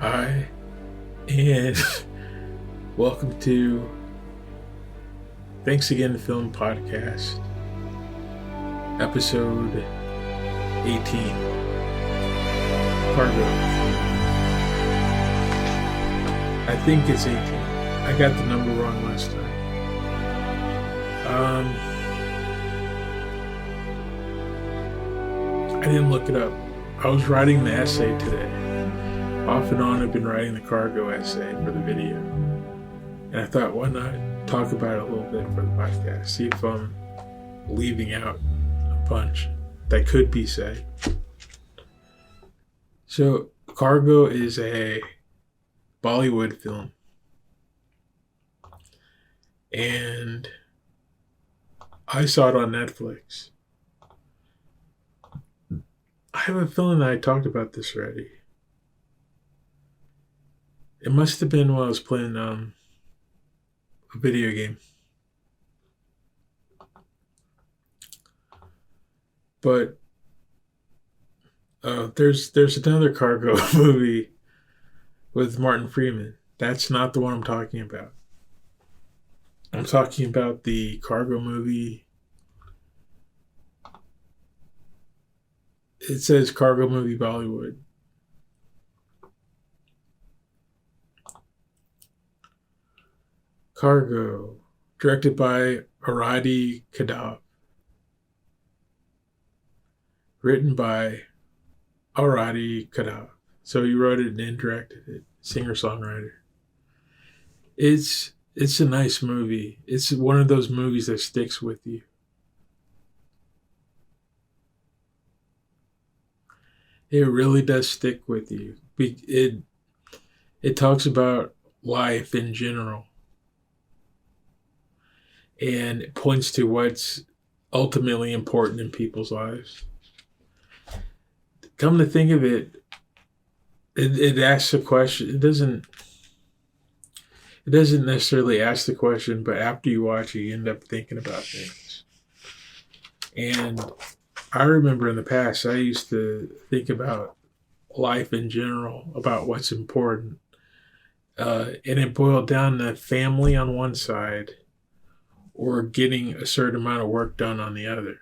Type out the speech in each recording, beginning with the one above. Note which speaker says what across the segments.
Speaker 1: Hi, and welcome to Thanks Again to Film Podcast, episode 18, Cargo. I think it's 18. I got the number wrong last time. I didn't look it up. I was writing the essay today. Off and on, I've been writing the cargo essay for the video. And I thought, why not talk about it a little bit for the podcast? See if I'm leaving out a bunch that could be said. So, Cargo is a Bollywood film. And I saw it on Netflix. I have a feeling that I talked about this already. It must have been while I was playing a video game. But there's another Cargo movie with Martin Freeman. That's not the one I'm talking about. I'm talking about the Cargo movie. It says Cargo Movie Bollywood. Cargo, directed by Aradi Kadab. Written by Aradi Kadab. So he wrote it and directed it. Singer-songwriter. It's a nice movie. It's one of those movies that sticks with you. It really does stick with you. It talks about life in general. And it points to what's ultimately important in people's lives. Come to think of it, it asks a question. It doesn't necessarily ask the question, but after you watch it, you end up thinking about things. And I remember in the past, I used to think about life in general, about what's important. And it boiled down to family on one side or getting a certain amount of work done on the other.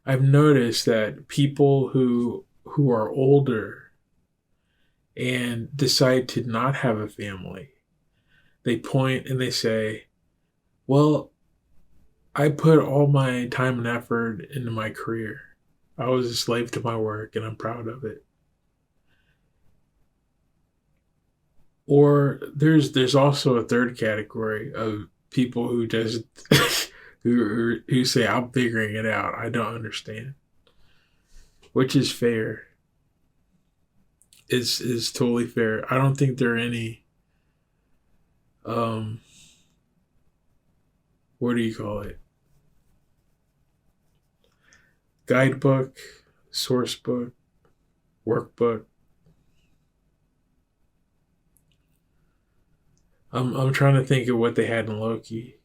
Speaker 1: I've noticed that people who are older and decide to not have a family, they point and they say, well, I put all my time and effort into my career. I was a slave to my work and I'm proud of it. Or there's also a third category of people who just who say, I'm figuring it out. I don't understand. Which is fair. It's totally fair. I don't think there are any what do you call it? Guidebook, source book, workbook. I'm trying to think of what they had in Loki.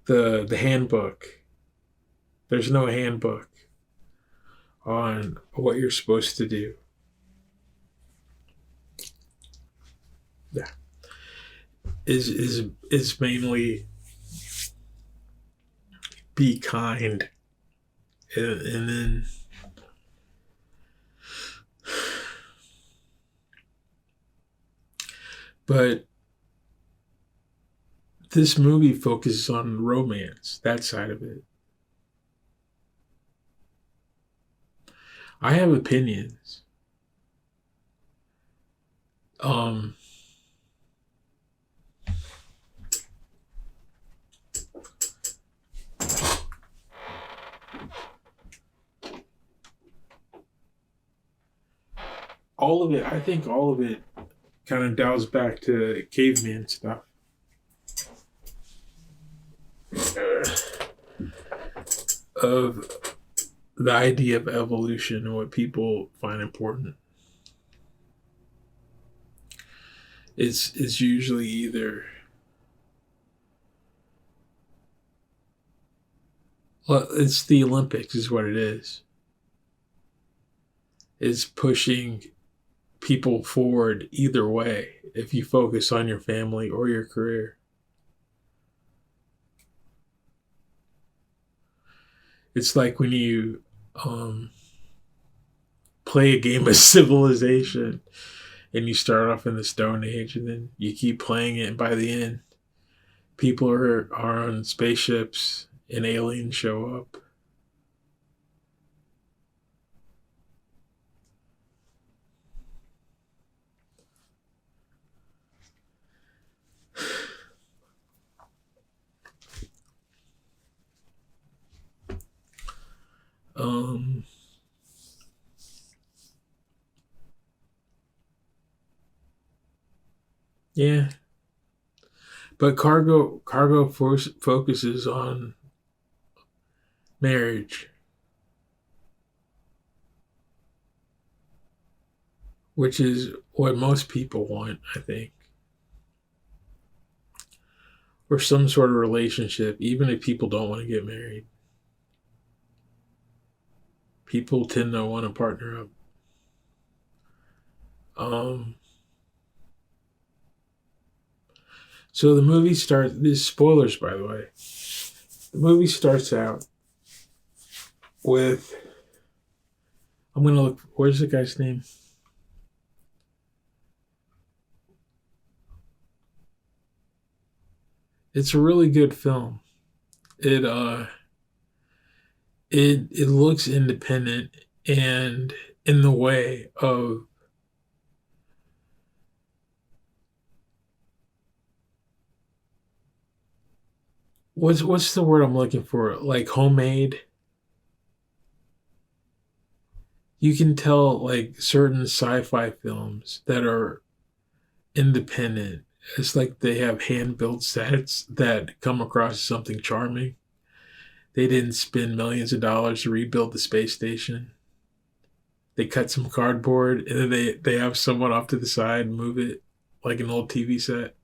Speaker 1: The handbook. There's no handbook on what you're supposed to do. Yeah. Is mainly be kind and then but this movie focuses on romance, that side of it. I have opinions. All of it, I think all of it kind of dials back to caveman stuff. Of the idea of evolution and what people find important. It's usually either Well, it's the Olympics, is what it is. It's pushing people forward either way if you focus on your family or your career. It's like when you um, play a game of Civilization and you start off in the Stone Age and then you keep playing it, and by the end, people are on spaceships and aliens show up. Um, yeah, but focuses on marriage, which is what most people want, I think, or some sort of relationship, even if people don't want to get married. People tend to want to partner up. Um, so the movie starts. These spoilers, by the way. The movie starts out with. I'm gonna look. Where's the guy's name? It's a really good film. It it looks independent and in the way of what's the word I'm looking for? Like homemade. You can tell like certain sci-fi films that are independent. It's like they have hand built sets that come across as something charming. They didn't spend millions of dollars to rebuild the space station. They cut some cardboard and then they have someone off to the side move it like an old TV set.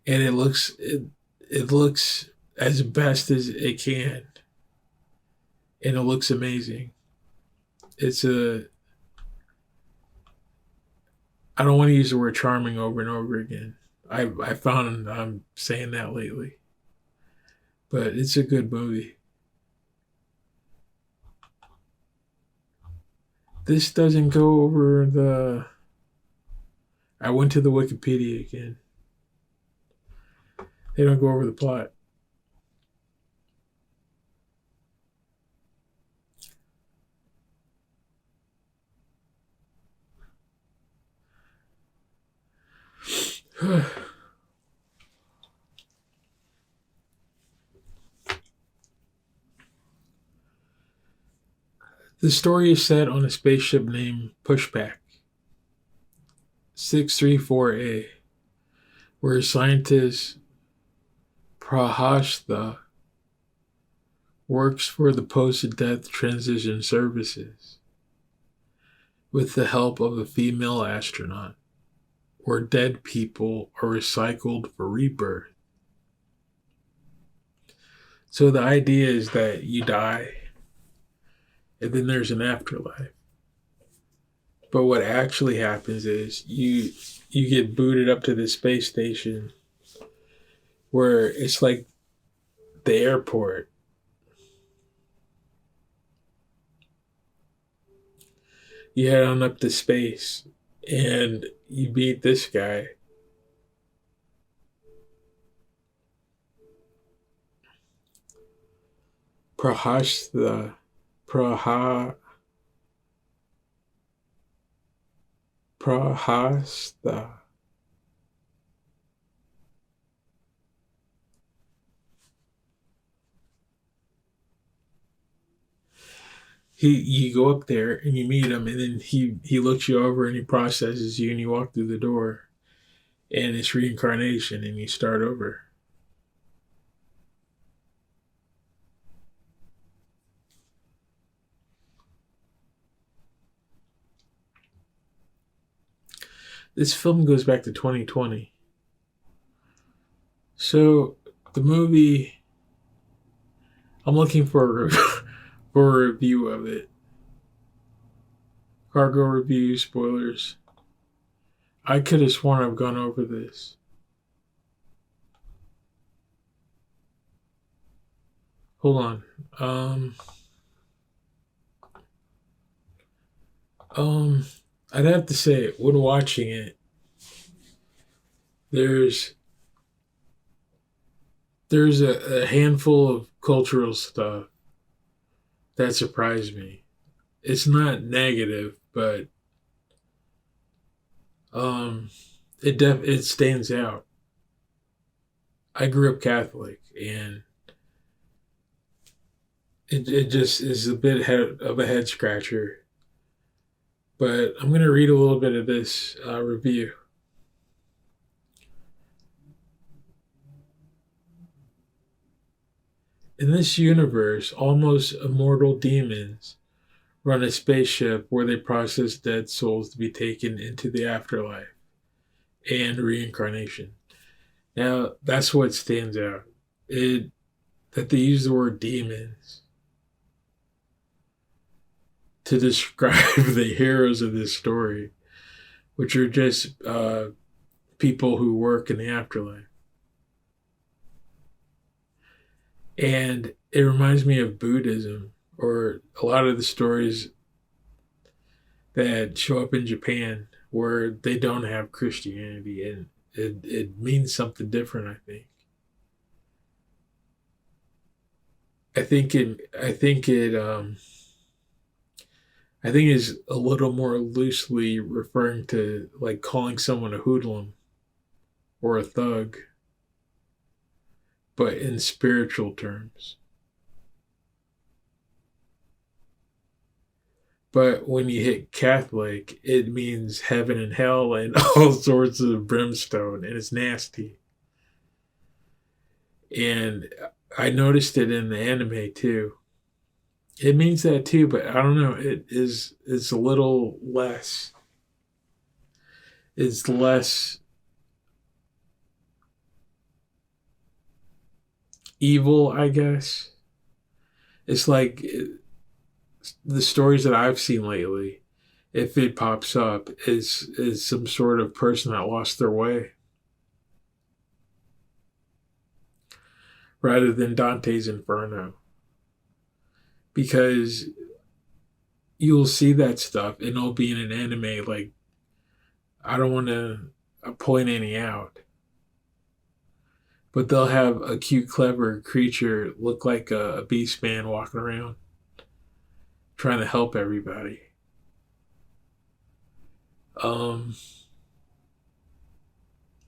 Speaker 1: And it looks as best as it can. And it looks amazing. It's a I don't want to use the word charming over and over again. I found I'm saying that lately. But it's a good movie. This doesn't go over the. I went to the Wikipedia again. They don't go over the plot. The story is set on a spaceship named Pushback 634A, where scientist Prahastha works for the post-death transition services with the help of a female astronaut, where dead people are recycled for rebirth. So the idea is that you die and then there's an afterlife. But what actually happens is you get booted up to the space station where it's like the airport. You head on up to space and you meet this guy. Prahasta. Praha. Prahasta. You go up there and you meet him, and then he looks you over and he processes you, and you walk through the door, and it's reincarnation, and you start over. This film goes back to 2020. So the movie, I'm looking for for a review of it. Cargo review, spoilers. I could have sworn I've gone over this. Hold on. I'd have to say, when watching it, there's a handful of cultural stuff that surprised me. It's not negative, but it stands out. I grew up Catholic, and it just is a bit of a head scratcher. But I'm going to read a little bit of this review. In this universe, almost immortal demons run a spaceship where they process dead souls to be taken into the afterlife and reincarnation. Now, that's what stands out. That they use the word demons to describe the heroes of this story, which are just people who work in the afterlife. And it reminds me of Buddhism, or a lot of the stories that show up in Japan where they don't have Christianity, and it means something different, I think. I think it's a little more loosely referring to like calling someone a hoodlum or a thug, but in spiritual terms. But when you hit Catholic, it means heaven and hell and all sorts of brimstone, and it's nasty. And I noticed it in the anime too. It means that too, but I don't know. It's a little less. It's less evil, I guess. It's like the stories that I've seen lately. If it pops up, is some sort of person that lost their way, rather than Dante's Inferno, because you'll see that stuff and it'll be in an anime. Like, I don't want to point any out, but they'll have a cute, clever creature look like a beast man walking around trying to help everybody. They'll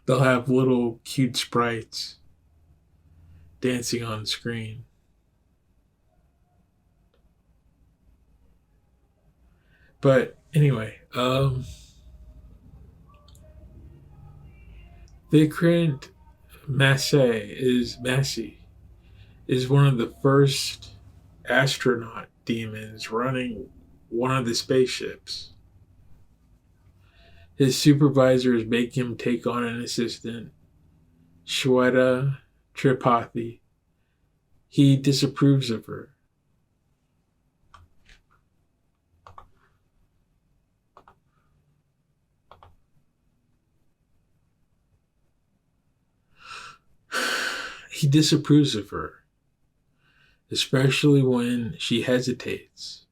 Speaker 1: have little cute sprites dancing on screen. But anyway, Vikrant Massey is one of the first astronaut demons running one of the spaceships. His supervisors make him take on an assistant, Shweta Tripathi. He disapproves of her. He disapproves of her, especially when she hesitates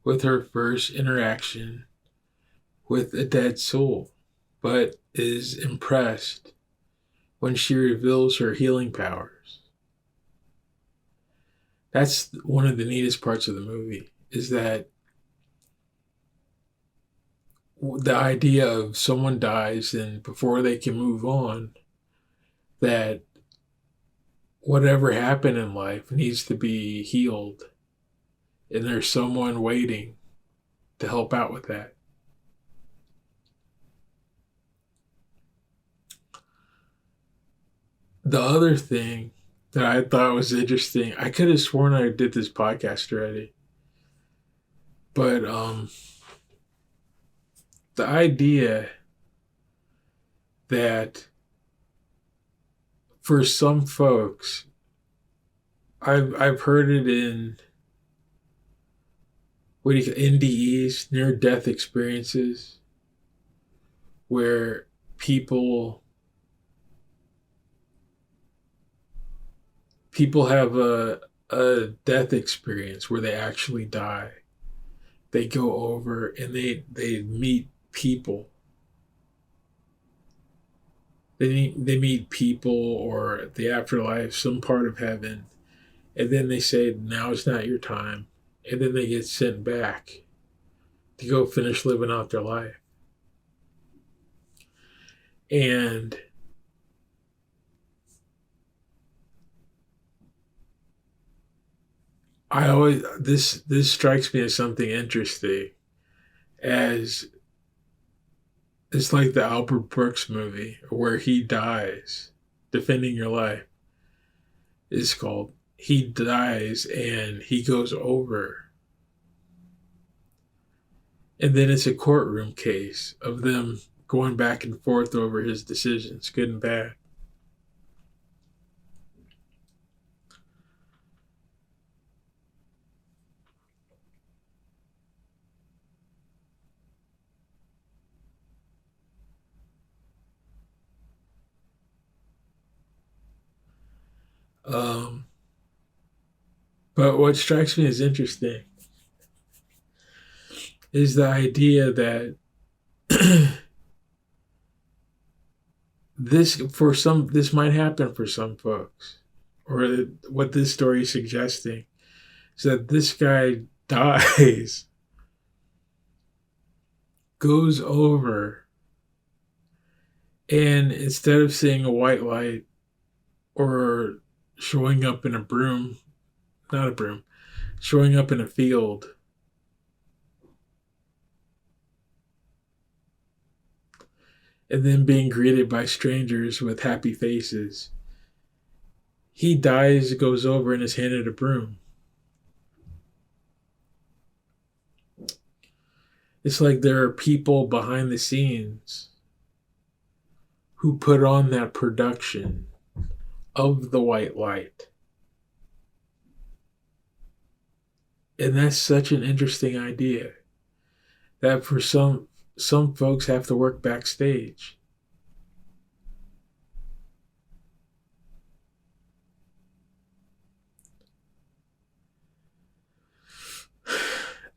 Speaker 1: with her first interaction with a dead soul, but is impressed when she reveals her healing powers. That's one of the neatest parts of the movie, is that the idea of someone dies and before they can move on, that whatever happened in life needs to be healed. And there's someone waiting to help out with that. The other thing that I thought was interesting, I could have sworn I did this podcast already, but the idea that for some folks, I've heard it in what do you NDEs, near death experiences, where people people have a death experience where they actually die. They go over and they meet people. They meet people or the afterlife, some part of heaven, and then they say now is not your time, and then they get sent back to go finish living out their life. And I always this strikes me as something interesting, as it's like the Albert Brooks movie where he dies defending your life. It's called. He dies and he goes over, and then it's a courtroom case of them going back and forth over his decisions, good and bad. Um, but what strikes me as interesting is the idea that this might happen for some folks, or what this story is suggesting is that this guy dies, goes over, and instead of seeing a white light or showing up in a broom, not a broom, showing up in a field, and then being greeted by strangers with happy faces, he dies, goes over, and is handed a broom. It's like there are people behind the scenes who put on that production of the white light. And that's such an interesting idea that for some folks have to work backstage.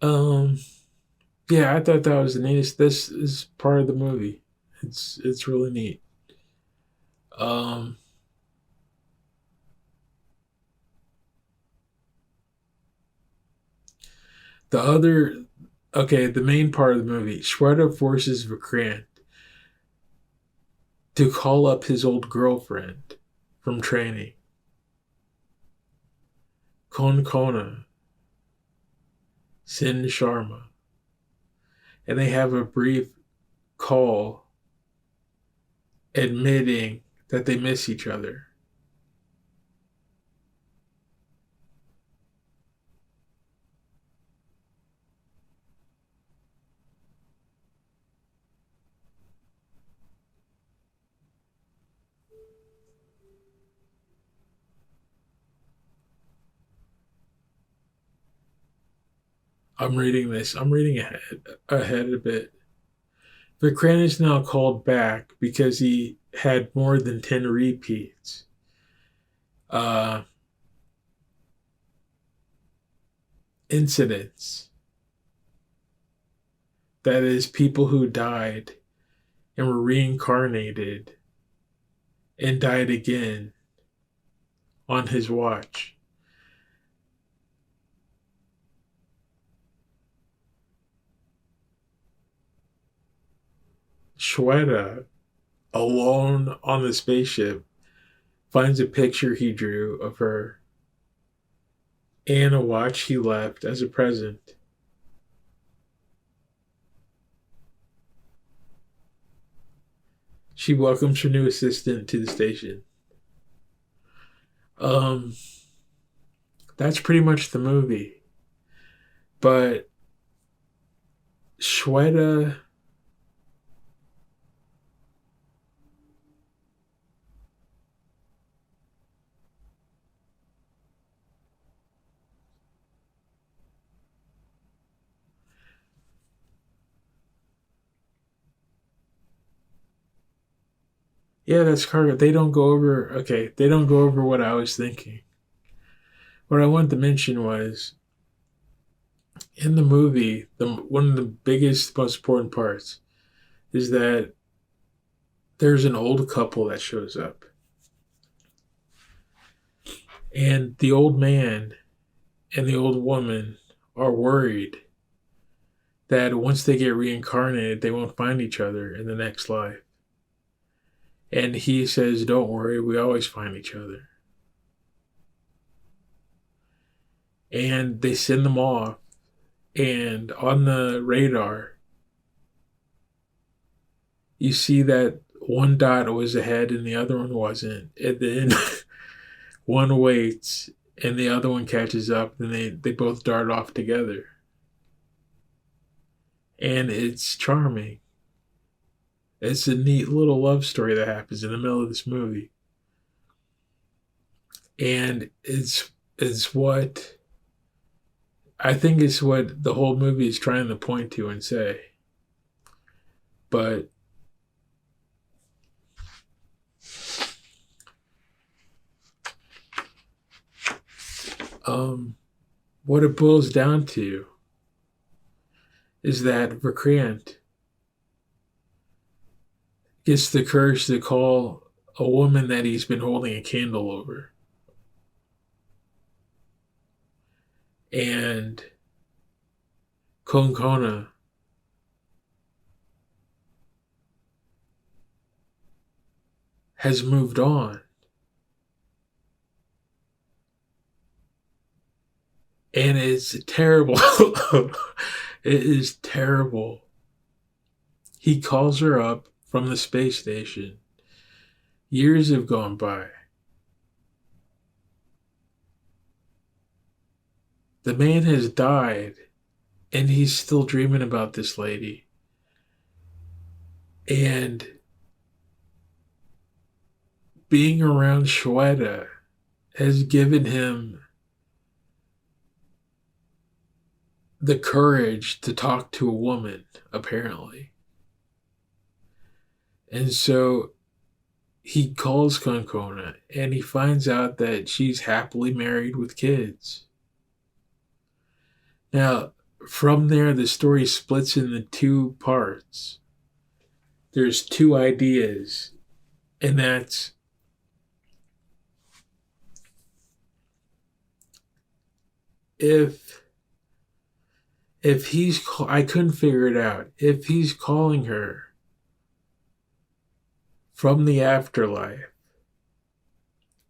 Speaker 1: Um yeah, I thought that was the neatest. This is part of the movie. It's really neat. Um the other okay, the main part of the movie, Shredder forces Vikrant to call up his old girlfriend from training, Konkona Sin Sharma, and they have a brief call admitting that they miss each other. I'm reading this. I'm reading ahead a bit. Vikrant is now called back because he had more than 10 repeats. Uh, Incidents. That is, people who died and were reincarnated and died again on his watch. Shweta, alone on the spaceship, finds a picture he drew of her and a watch he left as a present. She welcomes her new assistant to the station. Um, that's pretty much the movie. But Shweta, Yeah, that's correct. They don't go over. Okay, they don't go over what I was thinking. What I wanted to mention was in the movie, one of the biggest, most important parts is that there's an old couple that shows up, and the old man and the old woman are worried that once they get reincarnated, they won't find each other in the next life. And he says, "Don't worry, we always find each other." And they send them off, and on the radar, you see that one dot was ahead and the other one wasn't. And then one waits and the other one catches up, and they both dart off together. And it's charming. It's a neat little love story that happens in the middle of this movie. And it's what I think it's what the whole movie is trying to point to and say. But what it boils down to is that Vikrant gets the courage to call a woman that he's been holding a candle over. And Konkona has moved on. And it's terrible. It is terrible. He calls her up from the space station. Years have gone by. The man has died, and he's still dreaming about this lady. And being around Shweta has given him the courage to talk to a woman, apparently. And so he calls Konkona and he finds out that she's happily married with kids. Now, from there, the story splits into two parts. There's two ideas, and that's if he's I couldn't figure it out. If he's calling her from the afterlife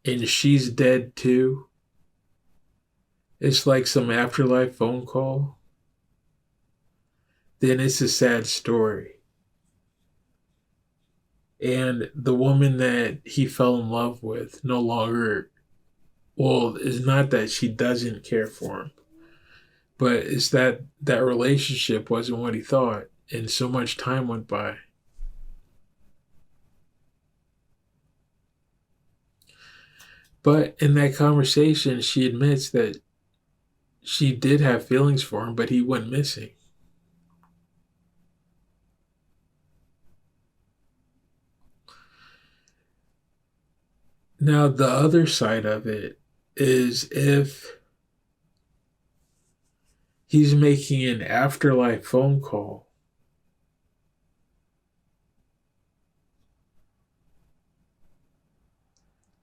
Speaker 1: and she's dead too, it's like some afterlife phone call, then it's a sad story. And the woman that he fell in love with no longer, well, it's not that she doesn't care for him, but it's that that relationship wasn't what he thought, and so much time went by. But in that conversation, she admits that she did have feelings for him, but he went missing. Now, the other side of it is if he's making an afterlife phone call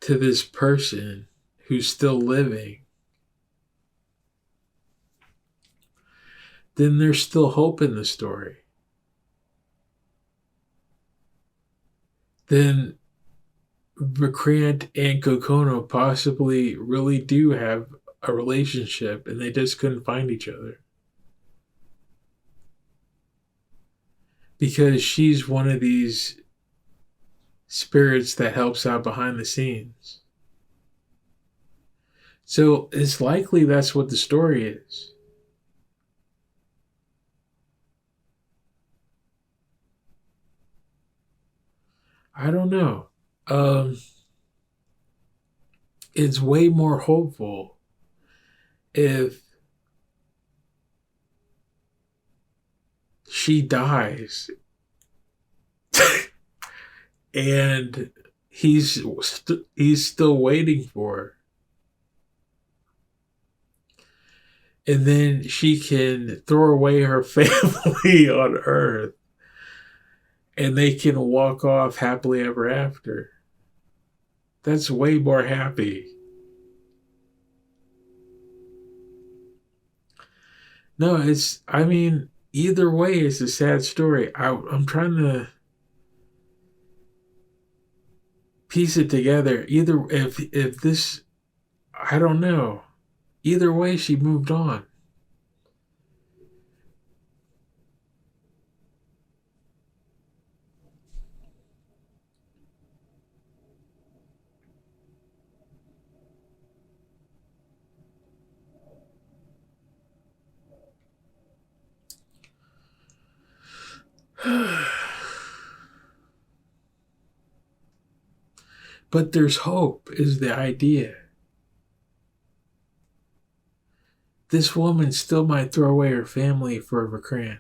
Speaker 1: to this person who's still living, then there's still hope in the story. Then Vikrant and Kokono possibly really do have a relationship and they just couldn't find each other. Because she's one of these spirits that helps out behind the scenes. So it's likely that's what the story is. I don't know. It's way more hopeful if she dies and he's still waiting for her. And then she can throw away her family on Earth and they can walk off happily ever after. That's way more happy. No, I mean, either way, it's a sad story. I'm trying to piece it together. Either, if this, I don't know. Either way, she moved on. But there's hope, is the idea. This woman still might throw away her family for a recrant.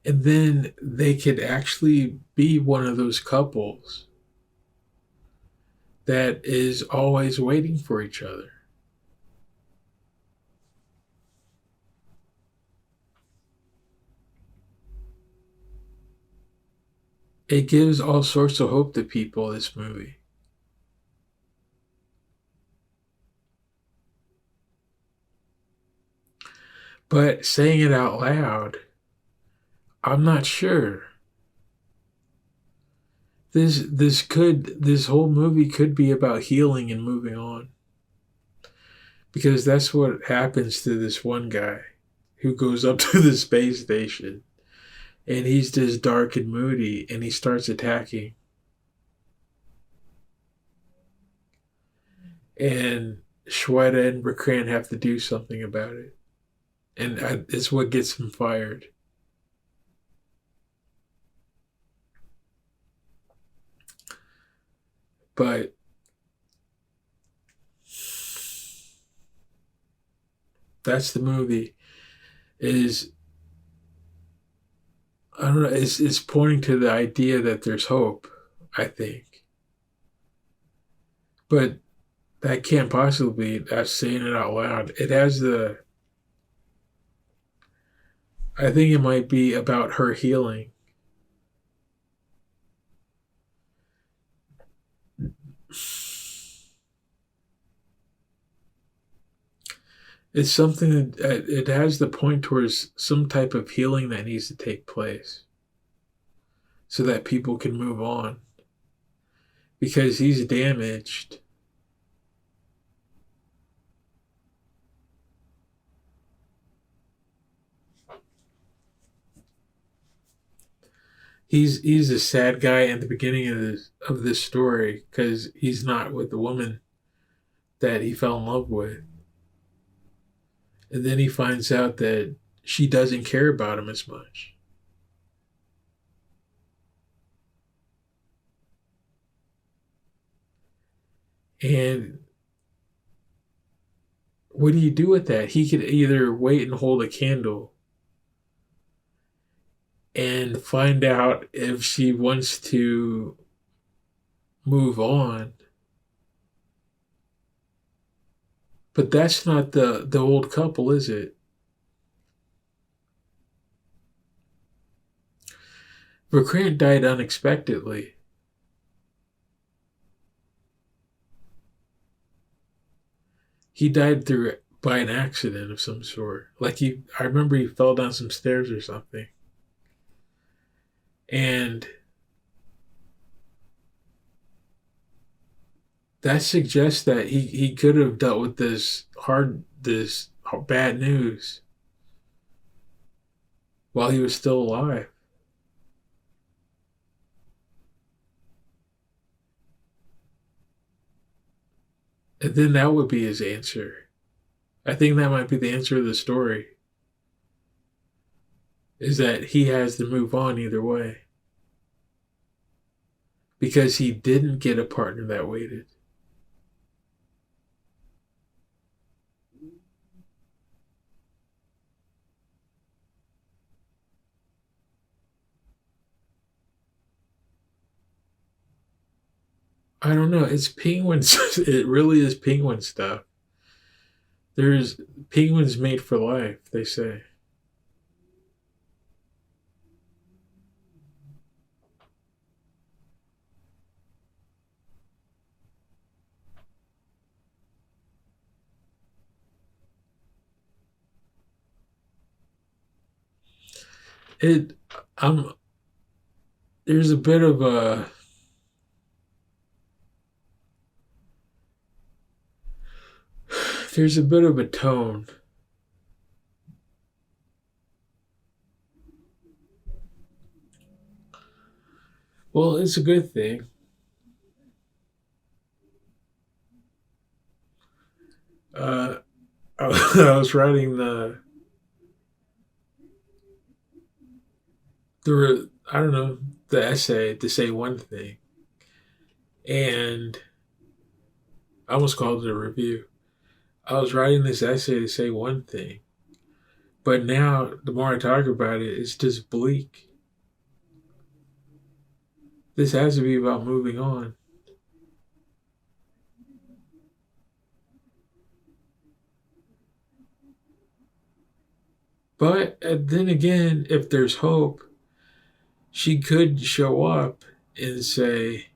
Speaker 1: And then they could actually be one of those couples that is always waiting for each other. It gives all sorts of hope to people, this movie. But saying it out loud, I'm not sure. This whole movie could be about healing and moving on. Because that's what happens to this one guy who goes up to the space station and he's just dark and moody and he starts attacking. And Shweta and Rakran have to do something about it. And it's what gets him fired. But that's the movie. I don't know, it's pointing to the idea that there's hope, I think. But that can't possibly be us saying it out loud. It has I think it might be about her healing. It's something that it has the point towards some type of healing that needs to take place so that people can move on. Because he's damaged. He's a sad guy at the beginning of this story because he's not with the woman that he fell in love with. And then he finds out that she doesn't care about him as much. And what do you do with that? He could either wait and hold a candle and find out if she wants to move on. But that's not the old couple, is it? Vikrant died unexpectedly. He died by an accident of some sort. I remember he fell down some stairs or something. And that suggests that he could have dealt with this bad news while he was still alive. And then that would be his answer. I think that might be the answer of the story. Is that he has to move on either way. Because he didn't get a partner that waited. I don't know. It's penguins. It really is penguin stuff. There's penguins made for life, they say. It I'm there's a bit of a there's a bit of a tone. Well, it's a good thing. Uh, I was writing I don't know, the essay to say one thing, and I almost called it a review. I was writing this essay to say one thing, but now the more I talk about it, it's just bleak. This has to be about moving on. But then again, if there's hope, she could show up and say,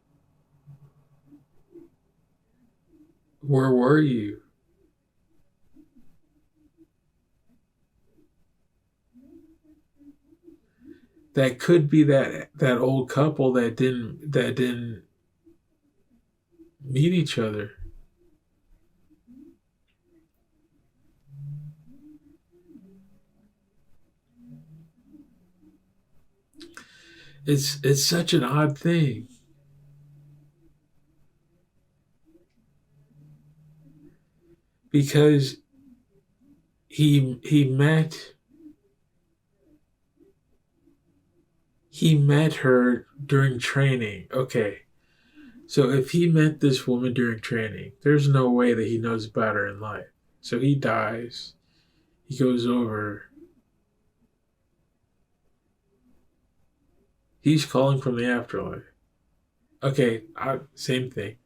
Speaker 1: "Where were you?" That could be that old couple that didn't meet each other. It's such an odd thing because he he met her during training. Okay, so if he met this woman during training, there's no way that he knows about her in life. So he dies. He goes over. He's calling from the afterlife. Okay, same thing.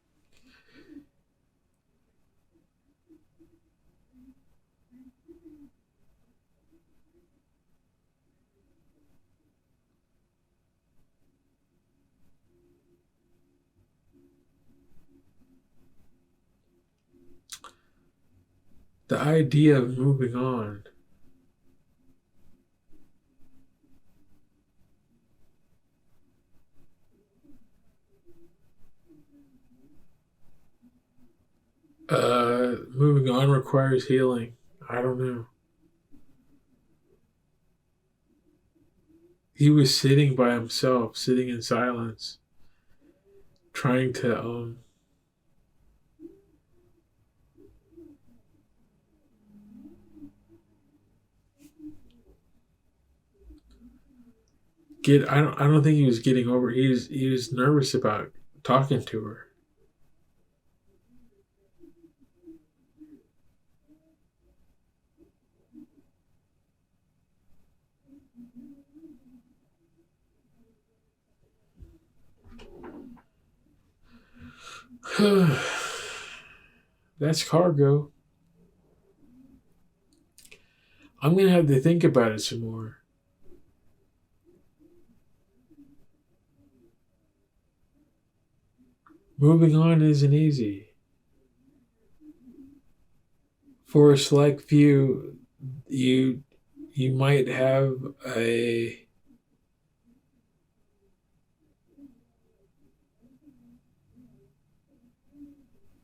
Speaker 1: The idea of moving on. Moving on requires healing. I don't know. He was sitting by himself, sitting in silence, trying to get. I don't think he was getting over. He was nervous about talking to her. That's cargo. I'm gonna have to think about it some more. Moving on isn't easy. For a select few, you you might have a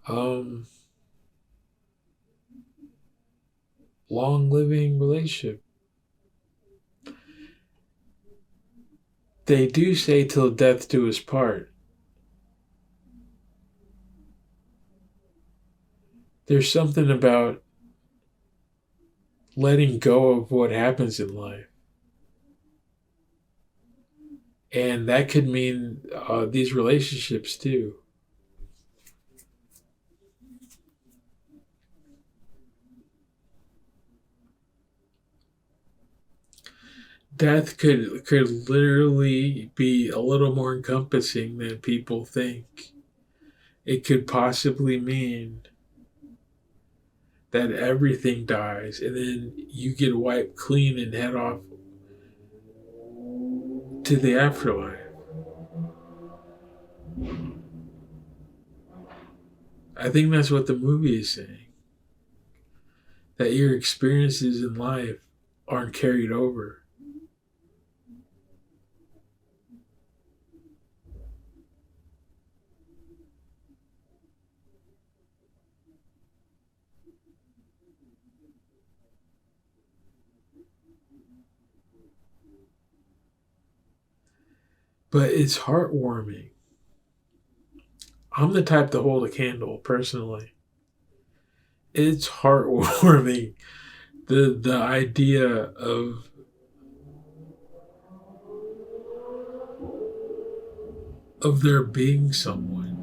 Speaker 1: um long living relationship. They do say till death do us part. There's something about letting go of what happens in life. And that could mean these relationships too. Death could literally be a little more encompassing than people think. it could possibly mean that everything dies and then you get wiped clean and head off to the afterlife. I think that's what the movie is saying. That your experiences in life aren't carried over. But it's heartwarming. I'm the type to hold a candle, personally. It's heartwarming. The idea of there being someone,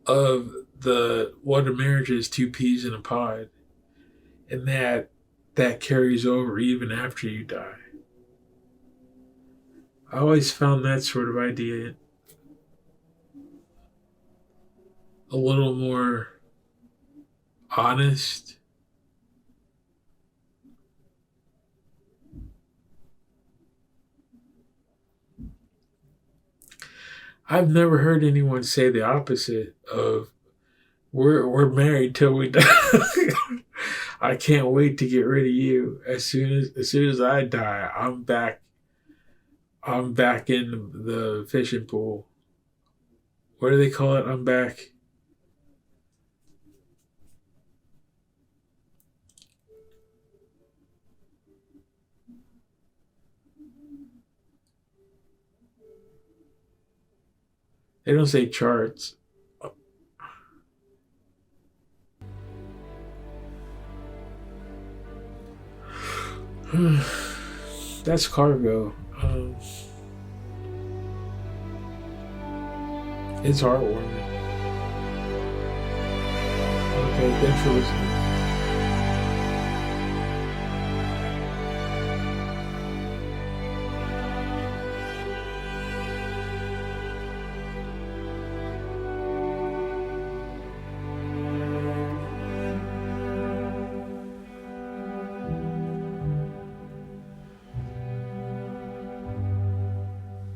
Speaker 1: of the what a marriage is, two peas in a pod, and that carries over even after you die. I always found that sort of idea a little more honest. I've never heard anyone say the opposite of we're married till we die. I can't wait to get rid of you. As soon as I die, I'm back in the fishing pool. What do they call it? I'm back. They don't say charts. That's cargo. It's heartwarming. Okay, thanks for listening.